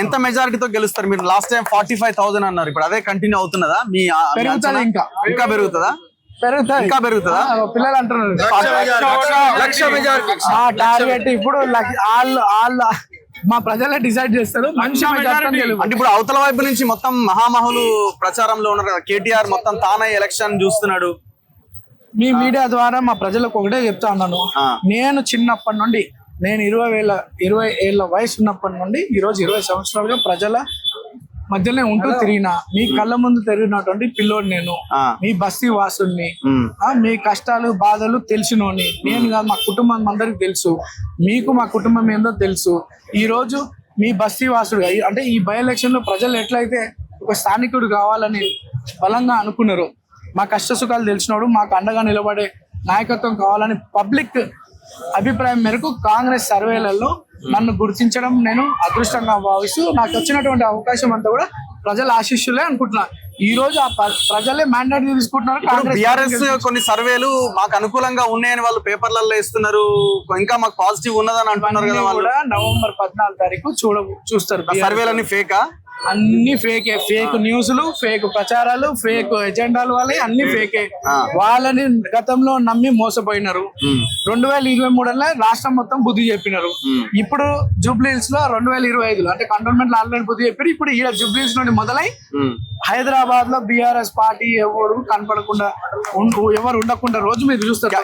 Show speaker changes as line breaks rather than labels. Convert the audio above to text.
ఎంత మెజారిటీతో గెలుస్తారు మీరు? లాస్ట్ టైం 45,000 అన్నారు, ఇప్పుడు అదే కంటిన్యూ అవుతున్నదా? మీ
పిల్లలు అంటున్నారు
లక్ష మెజారిటీ
టార్గెట్. ఇప్పుడు వాళ్ళు మా ప్రజలే డిసైడ్ చేస్తారు.
అంటే ఇప్పుడు అవతల వైపు నుంచి మొత్తం మహామహులు ప్రచారంలో ఉన్నారు కదా, కేటీఆర్ మొత్తం తానే ఎలక్షన్ చూస్తున్నాడు.
మీ మీడియా ద్వారా మా ప్రజలకు ఒకటే చెప్తా ఉన్నాను, నేను చిన్నప్పటి నుండి, నేను 20 ఏళ్ళ వయసు ఉన్నప్పటి నుండి ఈరోజు 20 సంవత్సరాలుగా ప్రజల మధ్యలో ఉంటూ తిరిగిన, మీ కళ్ళ ముందు తిరిగినటువంటి పిల్లోడు నేను, మీ బస్తీ వాసుని, మీ కష్టాలు బాధలు తెలిసినోని నేను కాదు, మా కుటుంబం అందరికి తెలుసు, మీకు మా కుటుంబం ఏందో తెలుసు. ఈ రోజు మీ బస్తీ వాసుడు అంటే ఈ బై ఎలక్షన్ లో ప్రజలు ఎట్లయితే ఒక స్థానికుడు కావాలని బలంగా అనుకున్నారు, మా కష్ట సుఖాలు తెలిసినోడు, మాకు అండగా నిలబడే నాయకత్వం కావాలని పబ్లిక్ అభిప్రాయం మేరకు కాంగ్రెస్ సర్వేలలో నన్ను గుర్తించడం నేను అదృష్టంగా భావిస్తూ, నాకు వచ్చినటువంటి అవకాశం అంతా కూడా ప్రజల ఆశీస్సులే అనుకుంటున్నా. ఈ రోజు ఆ ప్రజలే మ్యాండేట్ తీసుకుంటున్నారు.
బీఆర్ఎస్ కొన్ని సర్వేలు మాకు అనుకూలంగా ఉన్నాయని వాళ్ళు పేపర్లలో ఇస్తున్నారు, ఇంకా మాకు పాజిటివ్ ఉన్నదని అంటున్నారు కదా. వాళ్ళు
నవంబర్ 14 తారీఖు చూస్తారు.
సర్వేలన్నీ ఫేకా?
అన్ని ఫేకే, ఫేక్ న్యూస్లు, ఫేక్ ప్రచారాలు, ఫేక్ ఎజెండాలు, వాళ్ళే అన్ని ఫేకే. వాళ్ళని గతంలో నమ్మి మోసపోయినారు. 2023లో రాష్ట్రం మొత్తం బుద్ధి చెప్పినారు. ఇప్పుడు జూబ్లీహిల్స్ లో 2025లో అంటే కంటోన్మెంట్ లో ఆల్రెడీ బుద్ధి చెప్పారు. ఇప్పుడు ఈ జూబ్లీహిల్స్ నుండి మొదలై హైదరాబాద్ లో బీఆర్ఎస్ పార్టీ ఎవరు కనపడకుండా, ఎవరు ఉండకుండా రోజు మీరు చూస్తారు.